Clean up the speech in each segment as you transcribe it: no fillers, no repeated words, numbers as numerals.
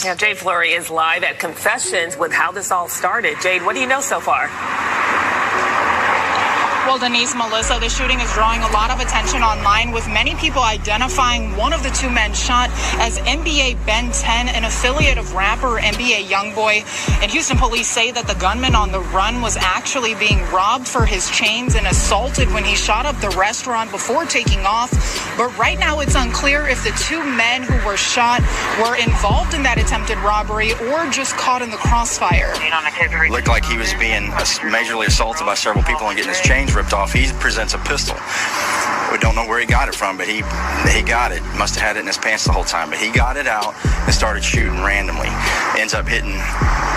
Now, Jade Fleury is live at Confessions with how this all started. Jade, what do you know so far? Well, Denise, Melissa, the shooting is drawing a lot of attention online, with many people identifying one of the two men shot as NBA Ben 10, an affiliate of rapper NBA Youngboy. And Houston police say that the gunman on the run was actually being robbed for his chains and assaulted when he shot up the restaurant before taking off. But right now it's unclear if the two men who were shot were involved in that attempted robbery or just caught in the crossfire. Looked like he was being majorly assaulted by several people and getting his chains ripped off. He presents a pistol. We don't know where he got it from, but he got it. Must have had it in his pants the whole time, but he got it out and started shooting randomly. Ends up hitting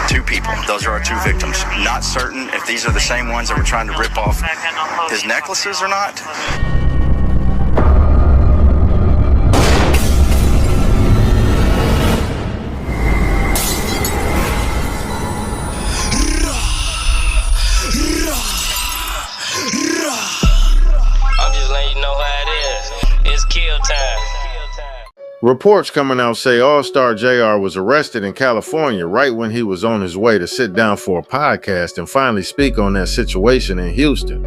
two people. Those are our two victims. Not certain if these are the same ones that were trying to rip off his necklaces or not. Reports coming out say Allstar JR was arrested in California right when he was on his way to sit down for a podcast and finally speak on that situation in Houston.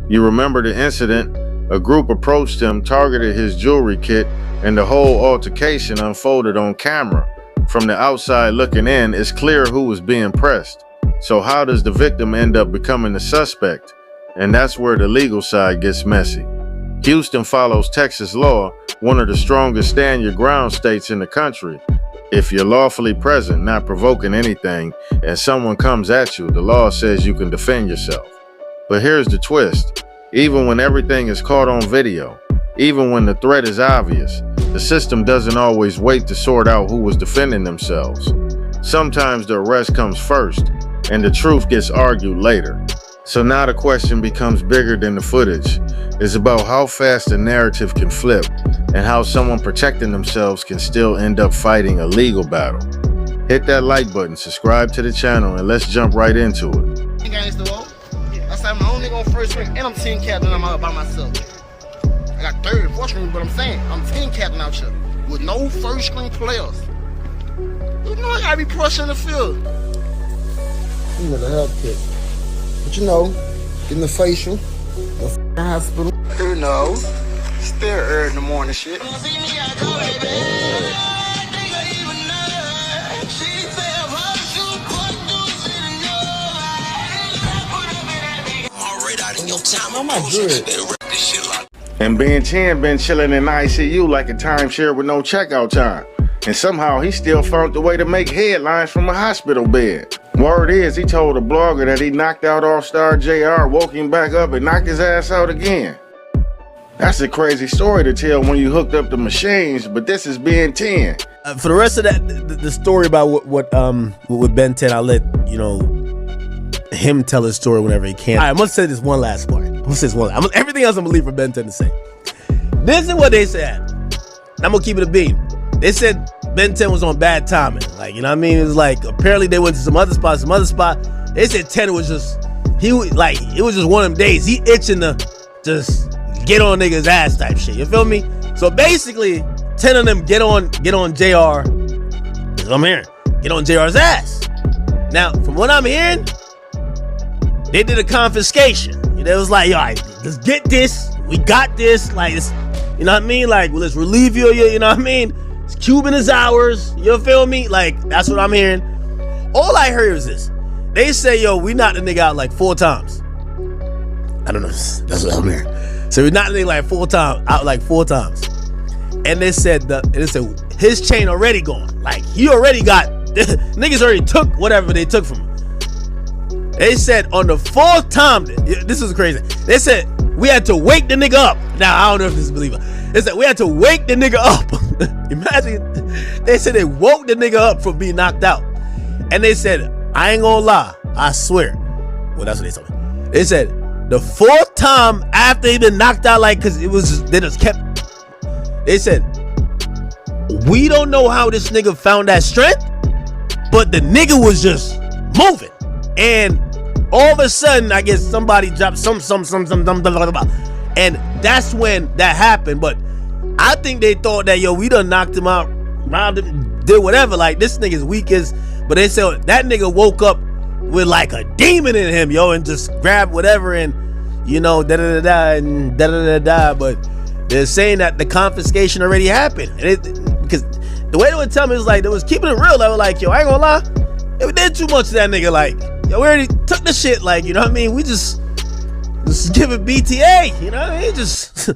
You remember the incident? A group approached him, targeted his jewelry kit, and the whole altercation unfolded on camera. From the outside looking in, it's clear who was being pressed. So how does the victim end up becoming the suspect? And that's where the legal side gets messy. Houston follows Texas law, one of the strongest stand-your-ground states in the country. If you're lawfully present, not provoking anything, and someone comes at you, the law says you can defend yourself. But here's the twist. Even when everything is caught on video, even when the threat is obvious, the system doesn't always wait to sort out who was defending themselves. Sometimes the arrest comes first, and the truth gets argued later. So now the question becomes bigger than the footage. It's about how fast the narrative can flip and how someone protecting themselves can still end up fighting a legal battle. Hit that like button, subscribe to the channel, and let's jump right into it. I'm the only nigga on first ring, and I'm 10 captain. I'm out by myself. I got third and fourth ring, but I'm saying I'm 10 captain out here with no first string players. You know I gotta be pushing the field. You know the health kit. But you know, getting the facial, the hospital. Who knows? Still early in the morning shit. Oh my good. And Ben 10 been chilling in ICU like a timeshare with no checkout time. And somehow he still found the way to make headlines from a hospital bed. Word is, he told a blogger that he knocked out Allstar JR, woke him back up and knocked his ass out again. That's a crazy story to tell when you hooked up the machines, but this is Ben 10. For the rest of that, the story about what with Ben 10, I'll let, him tell his story whenever he can. All right, I'm gonna say this one last part. Everything else I'm gonna leave for Ben 10 to say. This is what they said. I'm gonna keep it a beat. They said Ben 10 was on bad timing. Like, you know what I mean? It was like, apparently they went to some other spot. They said 10 was just, it was just one of them days. He itching to just get on niggas' ass type shit. You feel me? So basically, 10 of them get on JR. That's what I'm hearing. Get on JR's ass. Now, from what I'm hearing, they did a confiscation. They was like, all right, let's get this. We got this. Like, it's, you know what I mean? Like, well, let's relieve you, you know what I mean? It's Cuban is ours. You feel me? Like, that's what I'm hearing. All I heard is this. They say, yo, we knocked the nigga out like 4 times. I don't know. That's what I'm hearing. So we knocked the nigga out like 4 times. And they said his chain already gone. Like, he already got, niggas already took whatever they took from him. They said on the 4th time, this is crazy. They said we had to wake the nigga up. Now, I don't know if this is believable. They said we had to wake the nigga up. Imagine, they said they woke the nigga up from being knocked out. And they said, I ain't gonna lie, I swear. Well, that's what they told me. They said the 4th time after he been knocked out, like, cause they just kept, they said, we don't know how this nigga found that strength, but the nigga was just moving. And all of a sudden, I guess somebody dropped some, and that's when that happened. But I think they thought that, yo, we done knocked him out, robbed him, did whatever. Like, this nigga's weakest, but they said that nigga woke up with like a demon in him, yo, and just grabbed whatever and, you know, da-da-da-da and da-da-da-da. But they're saying that the confiscation already happened. And because the way they would tell me is like, they was keeping it real. They were like, yo, I ain't gonna lie, we did too much to that nigga. Like, yo, we already took the shit. Like, you know what I mean? We just give it BTA, you know what I mean? Just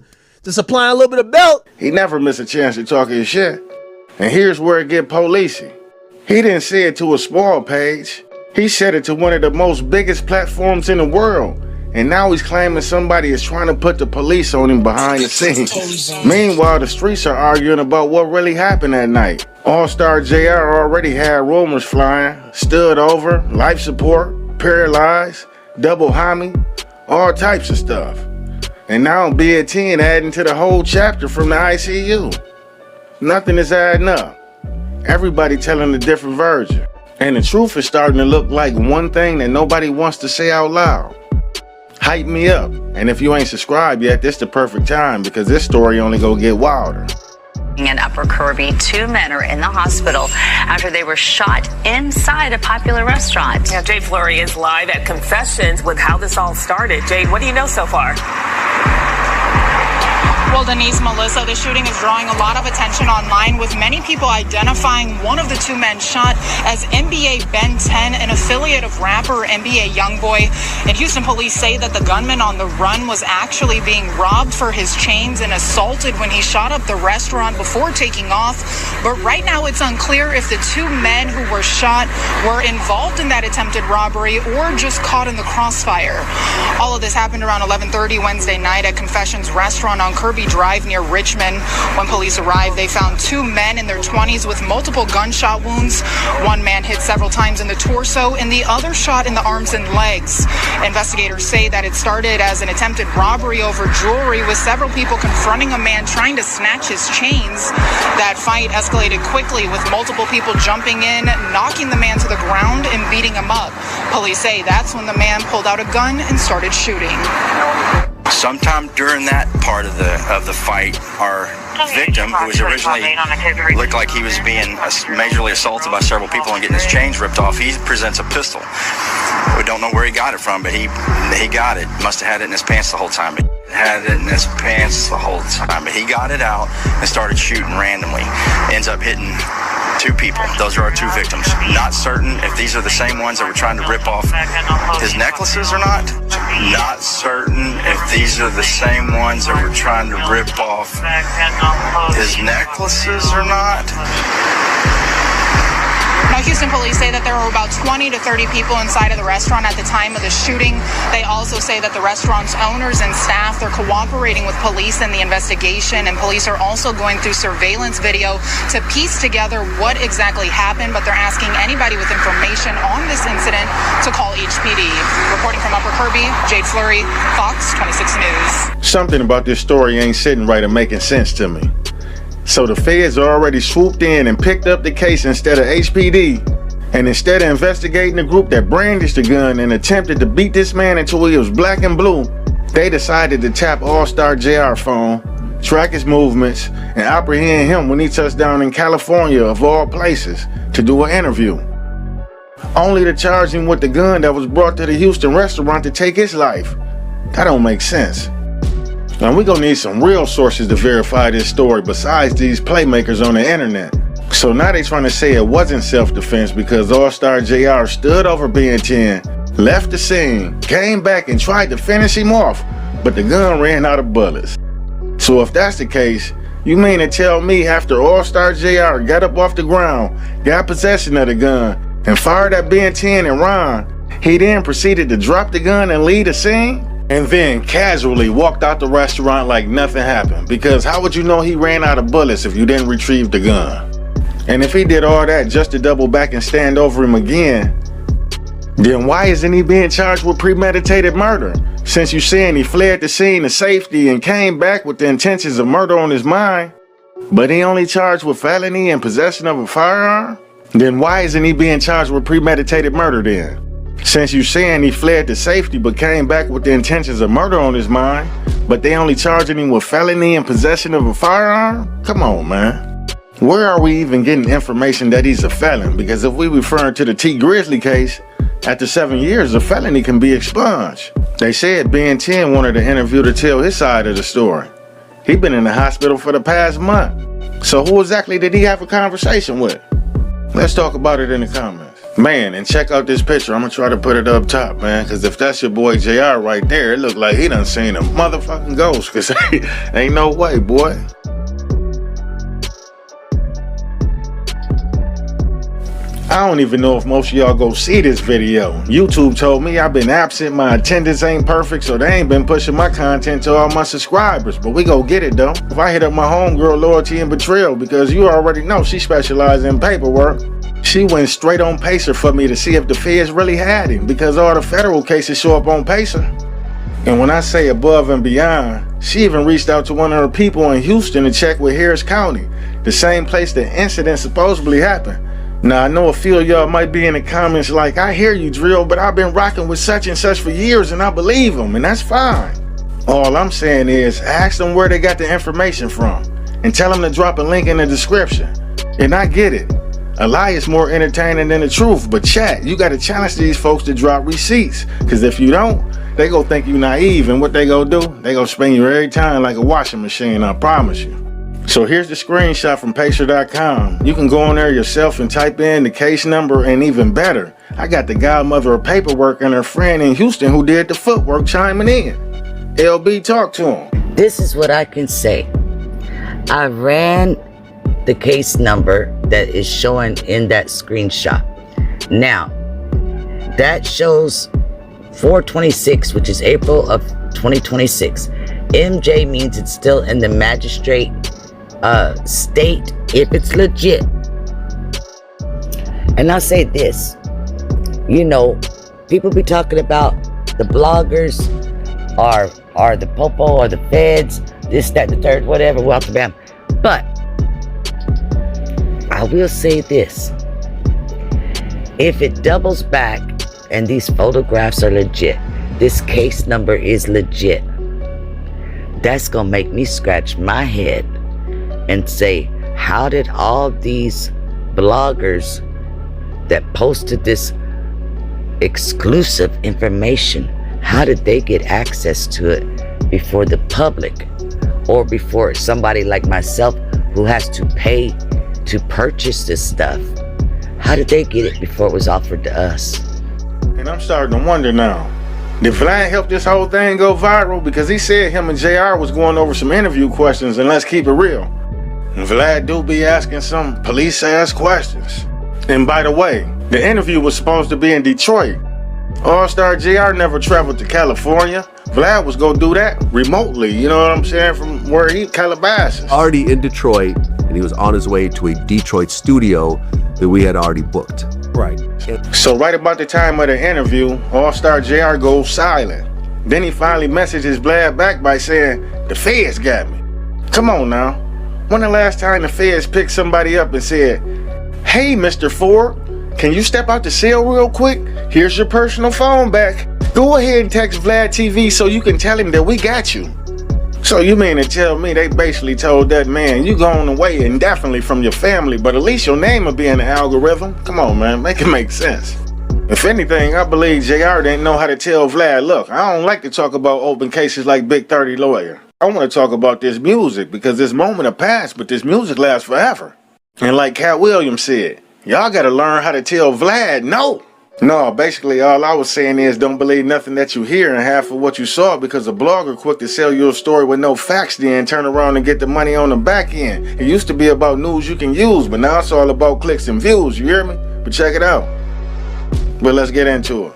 applying a little bit of belt. He never missed a chance to talk his shit. And here's where it get policey. He didn't say it to a small page. He said it to one of the most biggest platforms in the world. And now he's claiming somebody is trying to put the police on him behind the scenes. Meanwhile, the streets are arguing about what really happened that night. Allstar JR already had rumors flying, stood over, life support, paralyzed, double homie, all types of stuff. And now Bed 10 adding to the whole chapter from the ICU. Nothing is adding up. Everybody telling a different version. And the truth is starting to look like one thing that nobody wants to say out loud. Hype me up. And if you ain't subscribed yet, this the perfect time, because this story only gonna get wilder. In Upper Kirby, 2 men are in the hospital after they were shot inside a popular restaurant. Now, Jade Fleury is live at Confessions with how this all started. Jade, what do you know so far? Well, Denise, Melissa, the shooting is drawing a lot of attention online, with many people identifying one of the 2 men shot as NBA Ben 10, an affiliate of rapper NBA Youngboy. And Houston police say that the gunman on the run was actually being robbed for his chains and assaulted when he shot up the restaurant before taking off. But right now it's unclear if the 2 men who were shot were involved in that attempted robbery or just caught in the crossfire. All of this happened around 11:30 Wednesday night at Confessions restaurant on Kirby Drive near Richmond. When police arrived, they found 2 men in their 20s with multiple gunshot wounds. One man hit several times in the torso and the other shot in the arms and legs. Investigators say that it started as an attempted robbery over jewelry, with several people confronting a man trying to snatch his chains. That fight escalated quickly, with multiple people jumping in, knocking the man to the ground and beating him up. Police say that's when the man pulled out a gun and started shooting. Sometime during that part of the fight, our victim, who was originally looked like he was being majorly assaulted by several people and getting his chains ripped off, he presents a pistol. We don't know where he got it from, but he got it. Must have had it in his pants the whole time. But he got it out and started shooting randomly. Ends up hitting 2 people. Those are our 2 victims. Not certain if these are the same ones that were trying to rip off his necklaces or not. Not certain if these are the same ones that were trying to rip off his necklaces or not. Now, Houston police say that there were about 20 to 30 people inside of the restaurant at the time of the shooting. They also say that the restaurant's owners and staff, they're cooperating with police in the investigation, and police are also going through surveillance video to piece together what exactly happened, but they're asking anybody with information on this incident to call HPD. Reporting from Upper Kirby, Jade Fleury, Fox 26 News. Something about this story ain't sitting right or making sense to me. So the feds already swooped in and picked up the case instead of HPD. And instead of investigating the group that brandished the gun and attempted to beat this man until he was black and blue, they decided to tap Allstar JR phone, track his movements, and apprehend him when he touched down in California, of all places, to do an interview. Only to charge him with the gun that was brought to the Houston restaurant to take his life. That don't make sense. Now we're gonna need some real sources to verify this story besides these playmakers on the internet. So now they trying to say it wasn't self-defense because Allstar JR stood over Ben 10, left the scene, came back and tried to finish him off, but the gun ran out of bullets. So if that's the case, you mean to tell me after Allstar JR got up off the ground, got possession of the gun, and fired at Ben 10 and Ron, he then proceeded to drop the gun and leave the scene? And then casually walked out the restaurant like nothing happened, because how would you know he ran out of bullets if you didn't retrieve the gun? And if he did all that just to double back and stand over him again, then why isn't he being charged with premeditated murder? Since you saying he fled the scene to safety and came back with the intentions of murder on his mind, but he only charged with felony and possession of a firearm? Then why isn't he being charged with premeditated murder then? Since you saying he fled to safety but came back with the intentions of murder on his mind, but they only charging him with felony and possession of a firearm? Come on, man. Where are we even getting information that he's a felon? Because if we referring to the T. Grizzly case, after 7 years, a felony can be expunged. They said Ben 10 wanted to interview to tell his side of the story. He been in the hospital for the past month. So who exactly did he have a conversation with? Let's talk about it in the comments. Man, and check out this picture. I'm gonna try to put it up top, man, because if that's your boy JR right there, it look like he done seen a motherfucking ghost, because ain't no way, boy. I don't even know if most of y'all go see this video. YouTube told me I've been absent, my attendance ain't perfect, so they ain't been pushing my content to all my subscribers, but we go get it though. If I hit up my homegirl Loyalty and Betrayal, because you already know she specializes in paperwork, she went straight on Pacer for me to see if the feds really had him, because all the federal cases show up on Pacer. And when I say above and beyond, she even reached out to one of her people in Houston to check with Harris County, the same place the incident supposedly happened. Now, I know a few of y'all might be in the comments like, I hear you, Drill, but I've been rocking with such and such for years and I believe them, and that's fine. All I'm saying is, ask them where they got the information from and tell them to drop a link in the description. And I get it. A lie is more entertaining than the truth, but chat, you gotta challenge these folks to drop receipts, because if you don't, they gon' think you naive, and what they gon' do, they gon' spin you every time like a washing machine, I promise you. So here's the screenshot from Pacer.com. You can go on there yourself and type in the case number, and even better, I got the godmother of paperwork and her friend in Houston who did the footwork chiming in. LB, talk to him. This is what I can say. I ran the case number that is showing in that screenshot. Now, that shows 426, which is April of 2026. MJ means it's still in the magistrate state if it's legit. And I'll say this, you know, people be talking about the bloggers are the popo or the feds, this, that, the third, whatever, welcome bam. But I will say this, if it doubles back and these photographs are legit, this case number is legit, that's gonna make me scratch my head and say, how did all these bloggers that posted this exclusive information, how did they get access to it before the public or before somebody like myself who has to pay to purchase this stuff? How did they get it before it was offered to us? And I'm starting to wonder now, did Vlad help this whole thing go viral? Because he said him and JR was going over some interview questions, and let's keep it real, Vlad do be asking some police-ass questions. And by the way, the interview was supposed to be in Detroit. Allstar JR never traveled to California. Vlad was gonna do that remotely, you know what I'm saying, from where he, Calabasas. Already in Detroit, and he was on his way to a Detroit studio that we had already booked. Right. So right about the time of the interview, Allstar JR goes silent. Then he finally messages Vlad back by saying, the feds got me. Come on now. When the last time the feds picked somebody up and said, hey, Mr. Ford, can you step out the cell real quick? Here's your personal phone back. Go ahead and text Vlad TV so you can tell him that we got you. So you mean to tell me they basically told that man, you going away indefinitely from your family, but at least your name will be in the algorithm? Come on, man, make it make sense. If anything, I believe JR didn't know how to tell Vlad, look, I don't like to talk about open cases like Big 30 Lawyer. I want to talk about this music, because this moment will pass, but this music lasts forever. And like Cat Williams said, y'all got to learn how to tell Vlad no. No, basically all I was saying is don't believe nothing that you hear and half of what you saw, because a blogger quick to sell you a story with no facts, then turn around and get the money on the back end. It used to be about news you can use, but now it's all about clicks and views, you hear me? But check it out. But let's get into it.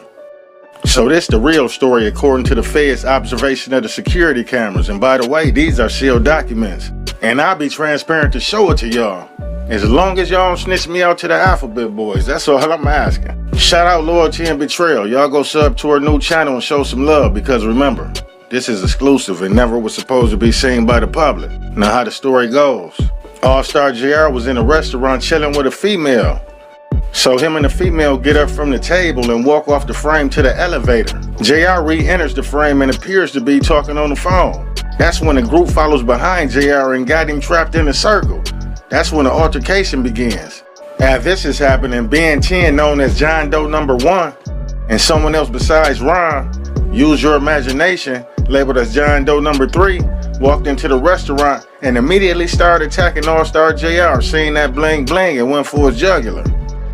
So this the real story according to the Fed's observation of the security cameras. And by the way, these are sealed documents. And I'll be transparent to show it to y'all. As long as y'all don't snitch me out to the alphabet boys, that's all I'm asking. Shout out Loyalty and Betrayal. Y'all go sub to our new channel and show some love, because remember, this is exclusive and never was supposed to be seen by the public. Now how the story goes. Allstar JR was in a restaurant chilling with a female. So him and the female get up from the table and walk off the frame to the elevator. JR re-enters the frame and appears to be talking on the phone. That's when the group follows behind JR and got him trapped in a circle. That's when the altercation begins. As this is happening, Ben 10, known as John Doe number 1, and someone else besides Ron, use your imagination, labeled as John Doe number 3, walked into the restaurant and immediately started attacking Allstar JR, seeing that bling bling and went for his jugular.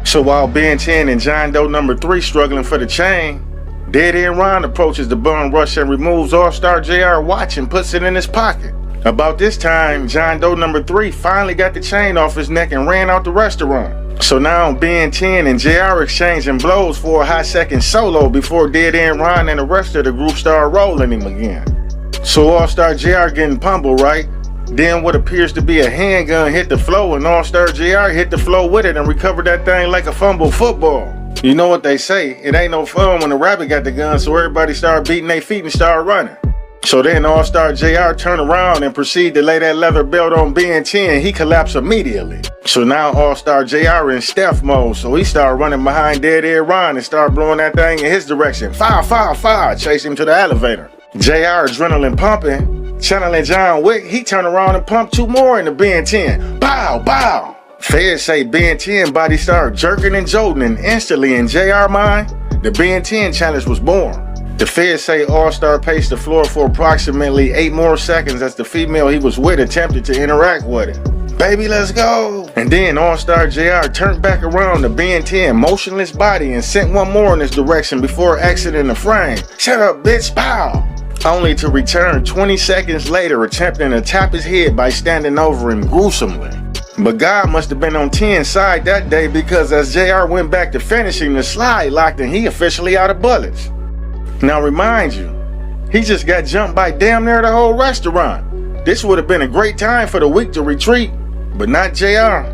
So while Ben 10 and John Doe number 3 struggling for the chain, Dead End Ron approaches the bum rush and removes Allstar JR watch and puts it in his pocket. About this time, John Doe number 3 finally got the chain off his neck and ran out the restaurant. So now Ben 10 and JR exchanging blows for a hot second solo before Dead End Ron and the rest of the group start rolling him again. So Allstar JR getting pummeled, right? Then what appears to be a handgun hit the floor and Allstar JR hit the floor with it and recovered that thing like a fumbled football. You know what they say, it ain't no fun when the rabbit got the gun, so everybody started beating their feet and started running. So then Allstar JR turned around and proceeded to lay that leather belt on Ben 10. He collapsed immediately. So now Allstar JR in stealth mode, so he started running behind Dead End Ron and started blowing that thing in his direction. Fire, fire, fire, chase him to the elevator. JR adrenaline pumping, channeling John Wick, he turned around and pumped 2 more into Ben 10. Bow, bow. Feds say Ben 10 body started jerking and jolting, and instantly in JR mind, the Ben 10 challenge was born. The feds say Allstar paced the floor for approximately 8 more seconds as the female he was with attempted to interact with it. Baby, let's go. And then Allstar JR turned back around the Ben 10 motionless body and sent 1 more in this direction before exiting the frame. Shut up, bitch, pow. Only to return 20 seconds later attempting to tap his head by standing over him gruesomely. But God must have been on 10's side that day, because as JR went back to finishing, the slide locked and he officially out of bullets. Now remind you, he just got jumped by damn near the whole restaurant. This would have been a great time for the weak to retreat, but not JR.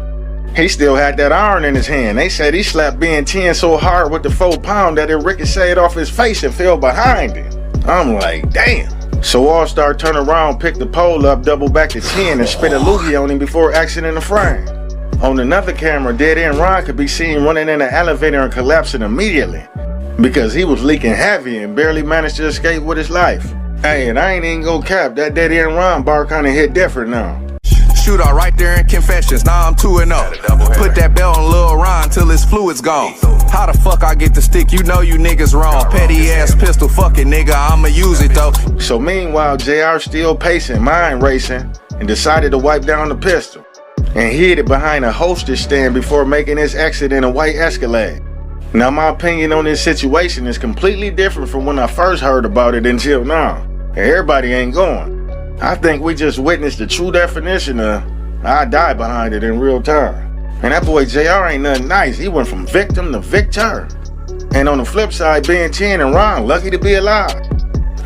He still had that iron in his hand. They said he slapped Ben 10 so hard with the 4 pound that it ricocheted off his face and fell behind him. I'm like, damn. So Allstar turned around, picked the pole up, doubled back to 10 and spit a loogie on him before exiting the frame. On another camera, Dead End Ron could be seen running in the elevator and collapsing immediately because he was leaking heavy and barely managed to escape with his life. Hey, and I ain't even gonna cap, that Dead End Ron bar kinda hit different now. Shootout right there in Confessions, now I'm 2-0. Put that belt on Lil Ron till his fluid's gone. How the fuck I get the stick? You know you niggas wrong. Petty ass pistol, fuck it nigga, I'ma use it though. So meanwhile, JR still pacing, mind racing, and decided to wipe down the pistol. And hid it behind a hostess stand before making his exit in a white Escalade. Now my opinion on this situation is completely different from when I first heard about it until now. And everybody ain't going. I think we just witnessed the true definition of I die behind it in real time. And that boy JR ain't nothing nice. He went from victim to victor. And on the flip side, Ben 10 and Ron lucky to be alive.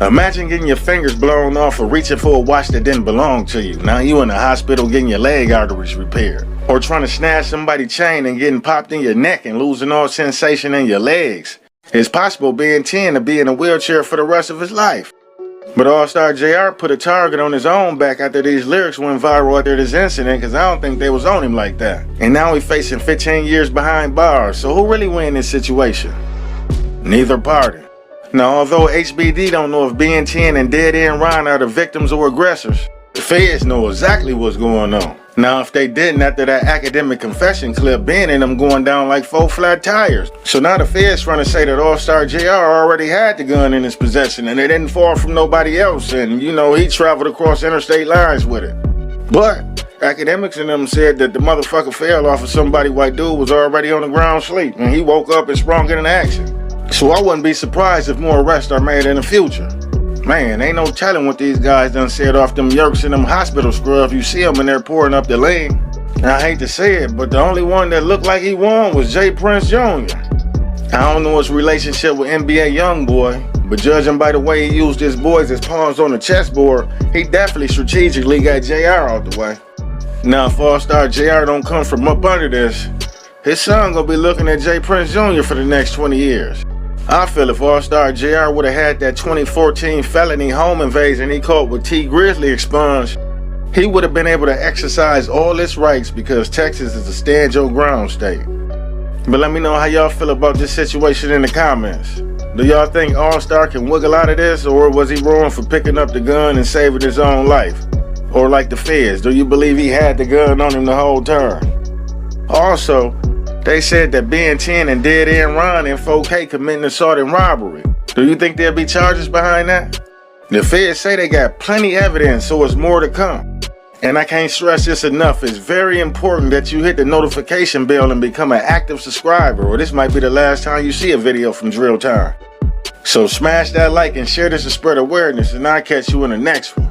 Imagine getting your fingers blown off or reaching for a watch that didn't belong to you. Now you in the hospital getting your leg arteries repaired. Or trying to snatch somebody's chain and getting popped in your neck and losing all sensation in your legs. It's possible Ben 10 to be in a wheelchair for the rest of his life. But Allstar JR put a target on his own back after these lyrics went viral after this incident, because I don't think they was on him like that. And now he's facing 15 years behind bars, so who really win this situation? Neither party. Now, although HBD don't know if Ben 10 and Dead End Ron are the victims or aggressors, the feds know exactly what's going on. Now, if they didn't, after that academic confession clip, Ben and them going down like 4 flat tires. So now the feds trying to say that Allstar JR already had the gun in his possession and it didn't fall from nobody else, and you know, he traveled across interstate lines with it. But academics and them said that the motherfucker fell off of somebody white dude was already on the ground sleep, and he woke up and sprung into action. So I wouldn't be surprised if more arrests are made in the future. Man, ain't no telling what these guys done said off them yerks in them hospital scrubs. You see them in there pouring up the lean. And I hate to say it, but the only one that looked like he won was J. Prince Jr. I don't know his relationship with NBA Youngboy, but judging by the way he used his boys as pawns on the chessboard, he definitely strategically got JR out the way. Now, if Allstar JR don't come from up under this, his son gonna be looking at J. Prince Jr. for the next 20 years. I feel if Allstar JR would have had that 2014 felony home invasion he caught with T Grizzly expunged, he would have been able to exercise all his rights because Texas is a stand your ground state. But let me know how y'all feel about this situation in the comments. Do y'all think Allstar can wiggle out of this, or was he wrong for picking up the gun and saving his own life? Or like the feds, do you believe he had the gun on him the whole time? Also, they said that Ben 10 and Dead End Ron and 4K committing assault and robbery. Do you think there'll be charges behind that? The feds say they got plenty evidence, so it's more to come. And I can't stress this enough, it's very important that you hit the notification bell and become an active subscriber, or this might be the last time you see a video from Drill Time. So smash that like and share this to spread awareness, and I'll catch you in the next one.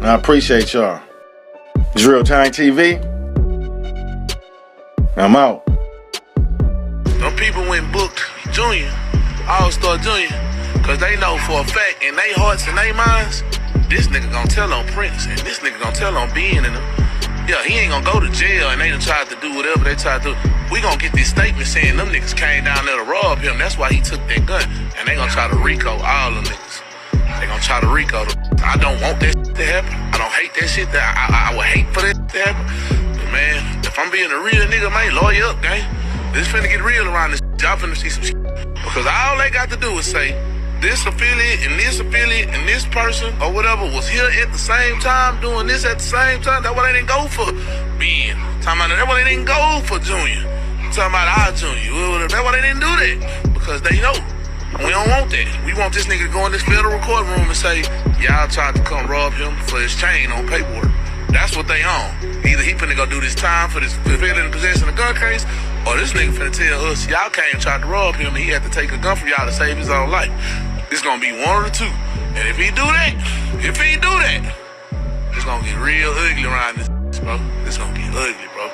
I appreciate y'all. Drill Time TV, I'm out. Some people went booked Junior, Allstar Junior, because they know for a fact in their hearts and their minds, this nigga gonna tell on Prince, and this nigga gonna tell on Ben and them. Yeah, he ain't gonna go to jail, and they done tried to do whatever they tried to do. We gonna get this statement saying them niggas came down there to rob him. That's why he took that gun, and they gonna try to RICO all them niggas. They gonna try to RICO them. I don't want that shit to happen. I don't hate that shit. I would hate for that to happen. But man, if I'm being a real nigga, man, lawyer up, gang. This finna get real around this. Y'all finna see some shit. Because all they got to do is say, this affiliate and this person or whatever was here at the same time doing this at the same time. That's why they didn't go for Ben. Talking about that's why they didn't go for Junior. Talking about our Junior. That's why they didn't do that. Because they know. We don't want that. We want this nigga to go in this federal courtroom and say, y'all tried to come rob him for his chain on paperwork. That's what they on. Either he finna go do this time for this felon in possession of gun case, or this nigga finna tell us y'all came and tried to rob him and he had to take a gun from y'all to save his own life. It's gonna be one or the two. And if he do that, it's gonna get real ugly around this, bro. It's gonna get ugly, bro.